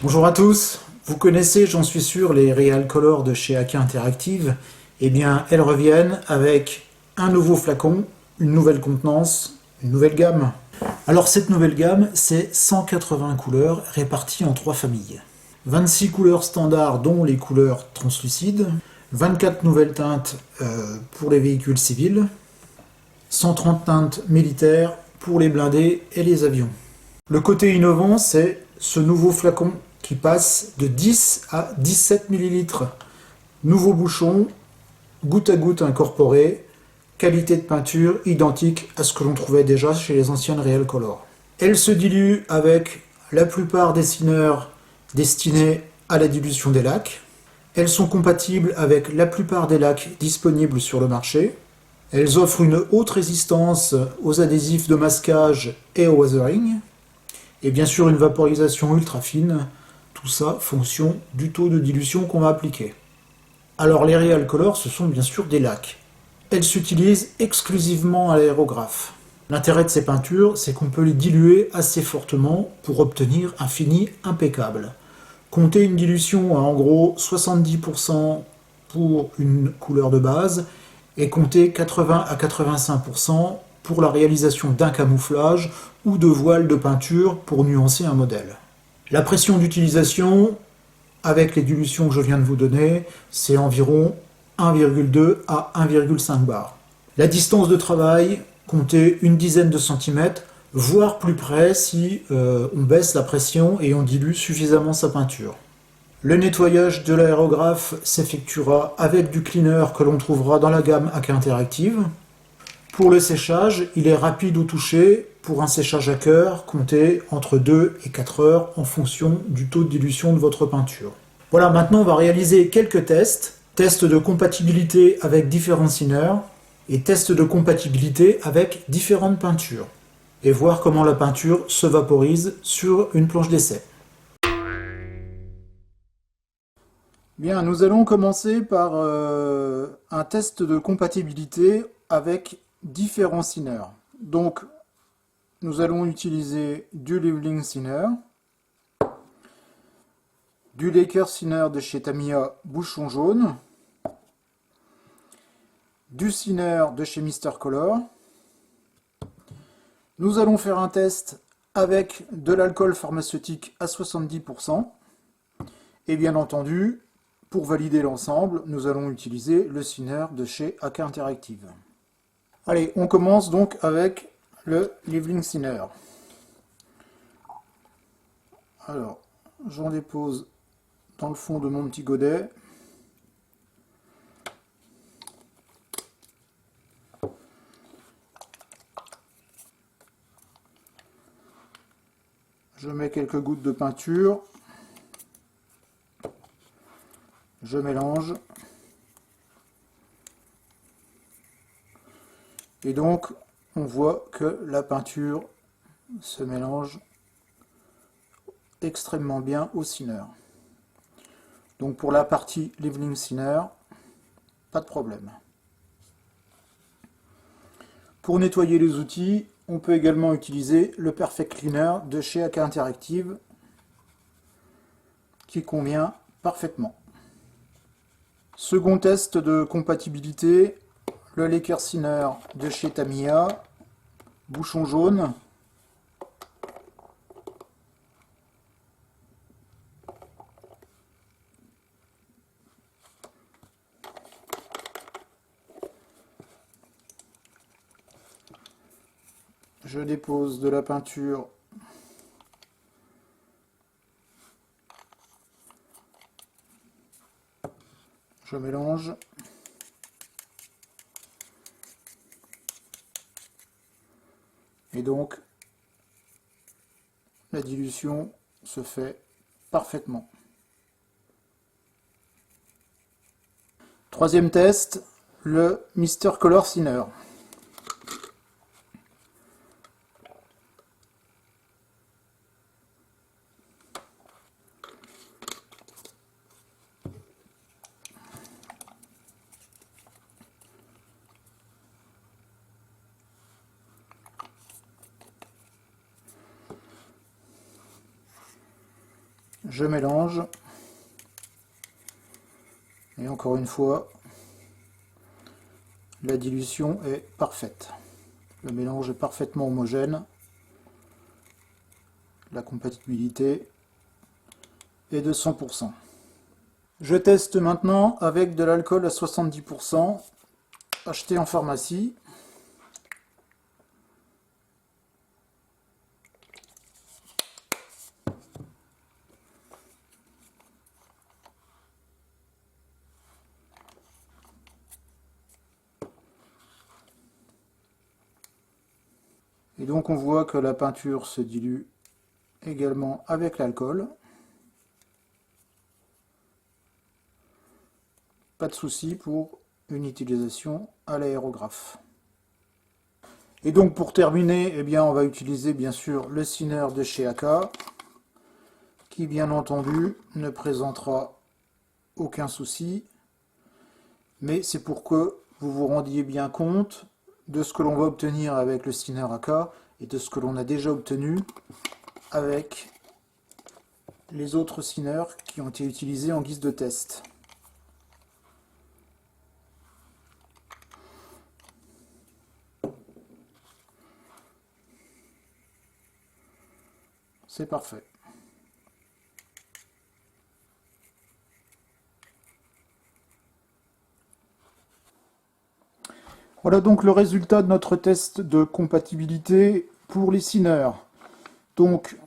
Bonjour à tous, vous connaissez, j'en suis sûr, les Real Color de chez AK Interactive. Eh bien, elles reviennent avec un nouveau flacon, une nouvelle contenance, une nouvelle gamme. Alors cette nouvelle gamme, c'est 180 couleurs réparties en 3 familles. 26 couleurs standards dont les couleurs translucides, 24 nouvelles teintes pour les véhicules civils, 130 teintes militaires pour les blindés et les avions. Le côté innovant, c'est ce nouveau flacon qui passe de 10 à 17 ml. Nouveau bouchon, goutte à goutte incorporé, qualité de peinture identique à ce que l'on trouvait déjà chez les anciennes Real Color. Elle se dilue avec la plupart des signeurs destinés à la dilution des lacs. Elles sont compatibles avec la plupart des lacs disponibles sur le marché. Elles offrent une haute résistance aux adhésifs de masquage et au weathering. Et bien sûr une vaporisation ultra fine, tout ça fonction du taux de dilution qu'on va appliquer. Alors les Real Color, ce sont bien sûr des lacs. Elles s'utilisent exclusivement à l'aérographe. L'intérêt de ces peintures, c'est qu'on peut les diluer assez fortement pour obtenir un fini impeccable. Comptez une dilution à en gros 70% pour une couleur de base et comptez 80 à 85% pour la réalisation d'un camouflage ou de voiles de peinture pour nuancer un modèle. La pression d'utilisation, avec les dilutions que je viens de vous donner, c'est environ 1,2 à 1,5 bar. La distance de travail, comptez une dizaine de centimètres, voire plus près si on baisse la pression et on dilue suffisamment sa peinture. Le nettoyage de l'aérographe s'effectuera avec du cleaner que l'on trouvera dans la gamme AK Interactive. Pour le séchage, il est rapide au toucher. Pour un séchage à cœur, comptez entre 2 et 4 heures en fonction du taux de dilution de votre peinture. Voilà, maintenant on va réaliser quelques tests. Tests de compatibilité avec différents signeurs et tests de compatibilité avec différentes peintures. Et voir comment la peinture se vaporise sur une planche d'essai. Bien, nous allons commencer par un test de compatibilité avec différents signeurs. Donc, nous allons utiliser du Leveling Thinner, du Laker Thinner de chez Tamiya bouchon jaune, du Thinner de chez Mister Color. Nous allons faire un test avec de l'alcool pharmaceutique à 70%. Et bien entendu, pour valider l'ensemble, nous allons utiliser le Thinner de chez AK Interactive. Allez, on commence donc avec le Leveling Thinner. Alors, j'en dépose dans le fond de mon petit godet. Je mets quelques gouttes de peinture. Je mélange. Et donc, on voit que la peinture se mélange extrêmement bien au thinner. Donc pour la partie Leveling Thinner, pas de problème. Pour nettoyer les outils, on peut également utiliser le Perfect Cleaner de chez AK Interactive qui convient parfaitement. Second test de compatibilité, le Laker Thinner de chez Tamiya, bouchon jaune. Je dépose de la peinture je mélange. Et donc, la dilution se fait parfaitement. Troisième test, le Mister Color Thinner. Je mélange. Et encore une fois, la dilution est parfaite. Le mélange est parfaitement homogène. La compatibilité est de 100%. Je teste maintenant avec de l'alcool à 70%, acheté en pharmacie. Et donc on voit que la peinture se dilue également avec l'alcool. Pas de souci pour une utilisation à l'aérographe. Et donc pour terminer, eh bien, on va utiliser bien sûr le thinner de chez AK, qui bien entendu ne présentera aucun souci, mais c'est pour que vous vous rendiez bien compte de ce que l'on va obtenir avec le thinner AK et de ce que l'on a déjà obtenu avec les autres thinners qui ont été utilisés en guise de test. C'est parfait. Voilà donc le résultat de notre test de compatibilité pour les thinners. Donc,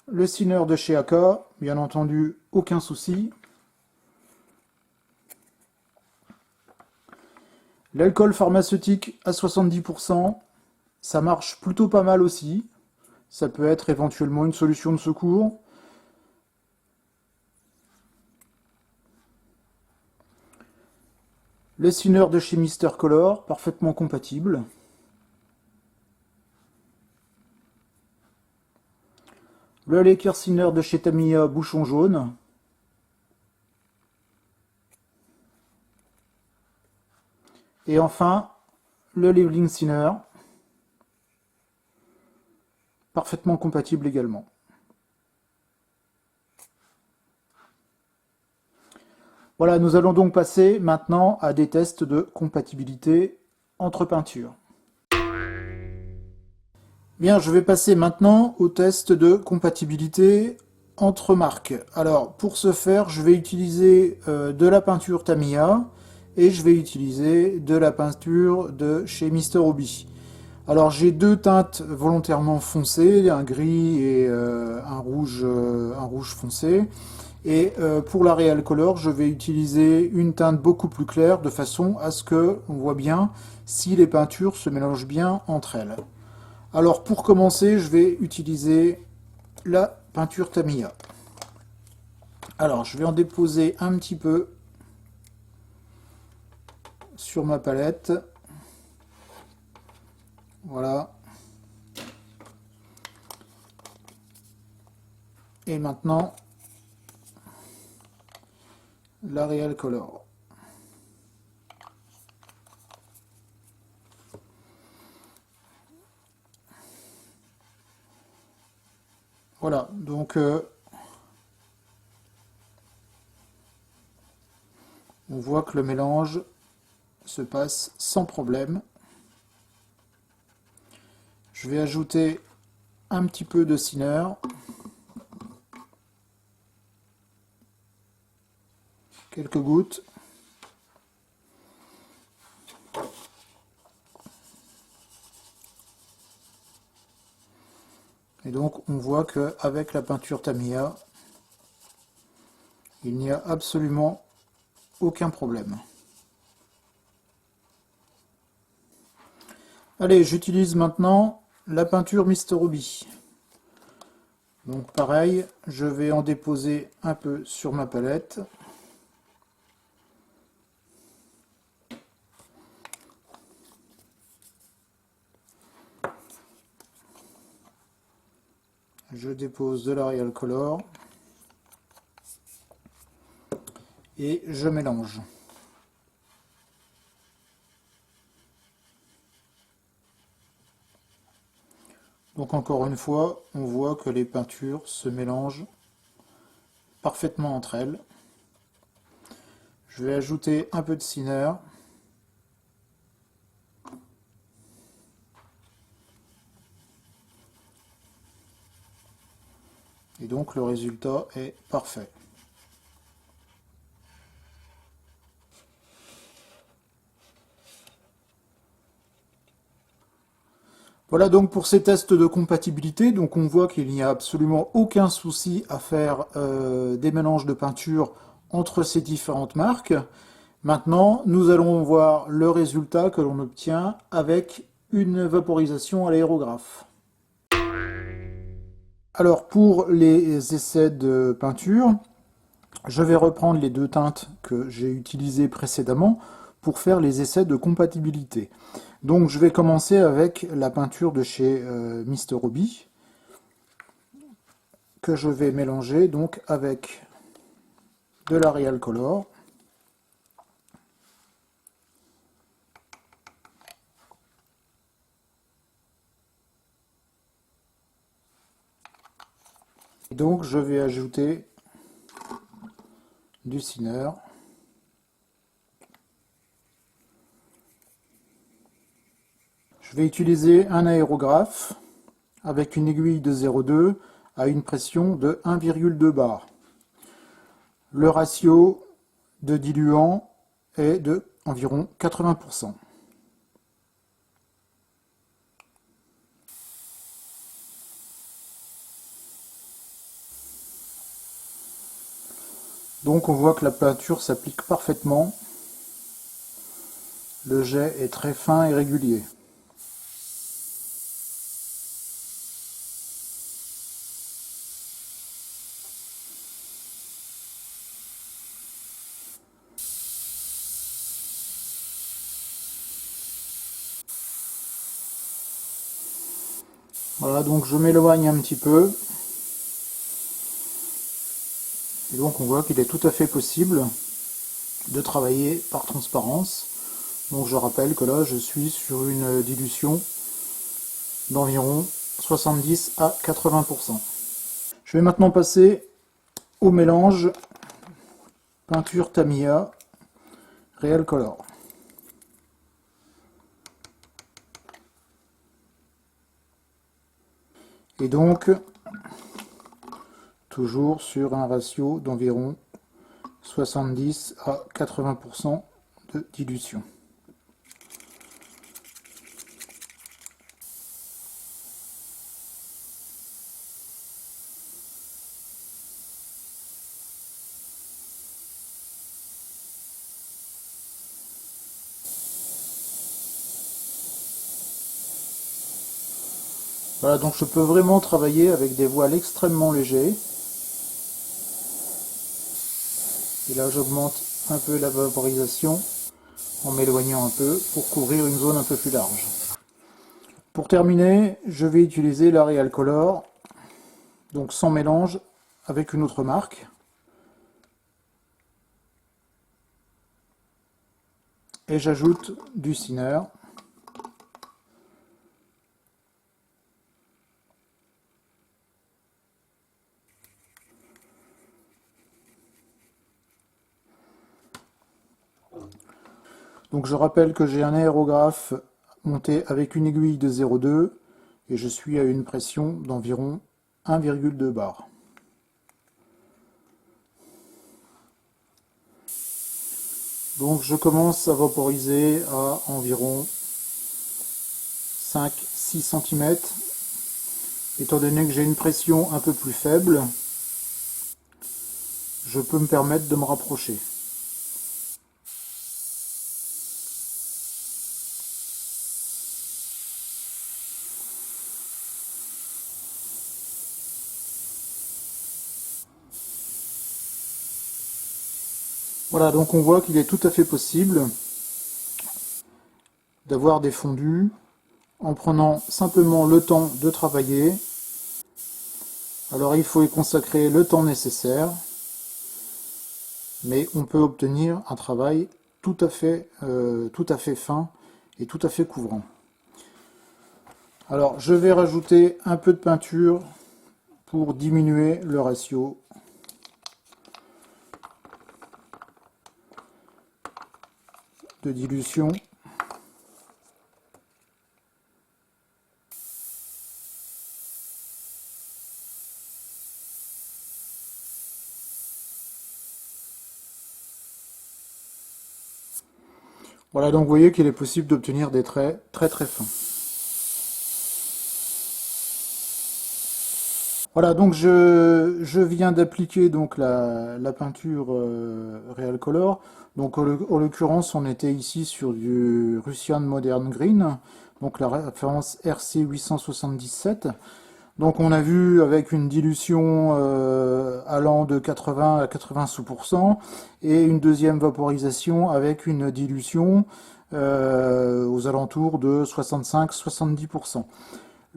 le thinner de chez AK, bien entendu, aucun souci. L'alcool pharmaceutique à 70%, ça marche plutôt pas mal aussi. Ça peut être éventuellement une solution de secours. Le thinner de chez Mister Color, parfaitement compatible. Le Laker Thinner de chez Tamiya, bouchon jaune. Et enfin, le Leveling Thinner, parfaitement compatible également. Voilà, nous allons donc passer maintenant à des tests de compatibilité entre peintures. Bien, je vais passer maintenant au test de compatibilité entre marques. Alors, pour ce faire, je vais utiliser de la peinture Tamiya et je vais utiliser de la peinture de chez Mr. Hobby. Alors, j'ai deux teintes volontairement foncées, un gris et un rouge foncé. Et pour la Real Color, je vais utiliser une teinte beaucoup plus claire de façon à ce que on voit bien si les peintures se mélangent bien entre elles. Alors pour commencer, je vais utiliser la peinture Tamiya. Alors je vais en déposer un petit peu sur ma palette. Voilà. Et maintenant, la Real Color. Voilà, donc on voit que le mélange se passe sans problème. Je vais ajouter un petit peu de thinner. Quelques gouttes. Et donc on voit qu'avec la peinture Tamiya, il n'y a absolument aucun problème. Allez, j'utilise maintenant la peinture Mr. Hobby. Donc pareil, je vais en déposer un peu sur ma palette. Je dépose de la Real Color et je mélange. Donc encore une fois, on voit que les peintures se mélangent parfaitement entre elles. Je vais ajouter un peu de thinner. Et donc le résultat est parfait. Voilà donc pour ces tests de compatibilité. Donc on voit qu'il n'y a absolument aucun souci à faire des mélanges de peinture entre ces différentes marques. Maintenant, nous allons voir le résultat que l'on obtient avec une vaporisation à l'aérographe. Alors pour les essais de peinture, je vais reprendre les deux teintes que j'ai utilisées précédemment pour faire les essais de compatibilité. Donc je vais commencer avec la peinture de chez Mr. Hobby, que je vais mélanger donc avec de la Real Color. Et donc je vais ajouter du thinner. Je vais utiliser un aérographe avec une aiguille de 0,2 à une pression de 1,2 bar. Le ratio de diluant est de environ 80%. Donc on voit que la peinture s'applique parfaitement. Le jet est très fin et régulier. Voilà, donc je m'éloigne un petit peu. Et donc on voit qu'il est tout à fait possible de travailler par transparence. Donc je rappelle que là je suis sur une dilution d'environ 70 à 80%. Je vais maintenant passer au mélange peinture Tamiya Real Color. Et donc toujours sur un ratio d'environ 70 à 80% de dilution. Voilà, donc je peux vraiment travailler avec des voiles extrêmement légers. Et là j'augmente un peu la vaporisation en m'éloignant un peu pour couvrir une zone un peu plus large. Pour terminer, je vais utiliser la Real Color, donc sans mélange, avec une autre marque. Et j'ajoute du thinner. Donc je rappelle que j'ai un aérographe monté avec une aiguille de 0,2 et je suis à une pression d'environ 1,2 bar. Donc je commence à vaporiser à environ 5-6 cm. Étant donné que j'ai une pression un peu plus faible, je peux me permettre de me rapprocher. Voilà, donc on voit qu'il est tout à fait possible d'avoir des fondus en prenant simplement le temps de travailler. Alors il faut y consacrer le temps nécessaire, mais on peut obtenir un travail tout à fait fin et tout à fait couvrant. Alors je vais rajouter un peu de peinture pour diminuer le ratio de dilution. Voilà, donc vous voyez qu'il est possible d'obtenir des traits très très fins. Voilà, donc je viens d'appliquer donc la peinture Real Color. Donc en l'occurrence, on était ici sur du Russian Modern Green, donc la référence RC 877. Donc on a vu avec une dilution allant de 80 à 80% et une deuxième vaporisation avec une dilution aux alentours de 65-70%.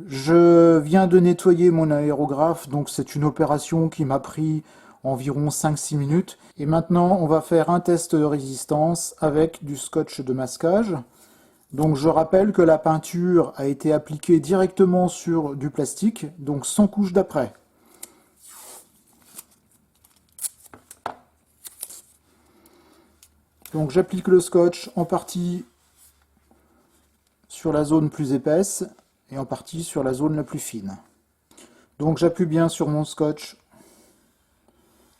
Je viens de nettoyer mon aérographe, donc c'est une opération qui m'a pris environ 5-6 minutes. Et maintenant on va faire un test de résistance avec du scotch de masquage. Donc je rappelle que la peinture a été appliquée directement sur du plastique, donc sans couche d'après. Donc j'applique le scotch en partie sur la zone plus épaisse et en partie sur la zone la plus fine. Donc j'appuie bien sur mon scotch,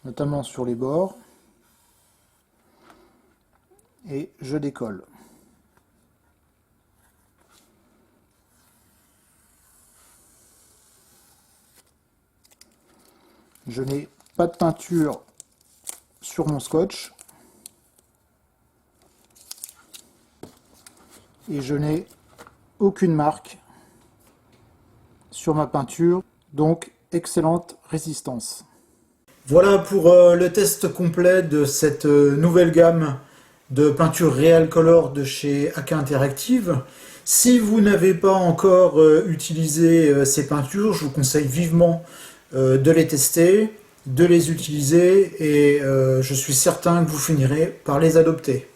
notamment sur les bords, et je décolle. Je n'ai pas de peinture sur mon scotch et je n'ai aucune marque sur ma peinture, donc excellente résistance. Voilà pour le test complet de cette nouvelle gamme de peinture Real Color de chez AK Interactive. Si vous n'avez pas encore utilisé ces peintures, je vous conseille vivement de les tester, de les utiliser et je suis certain que vous finirez par les adopter.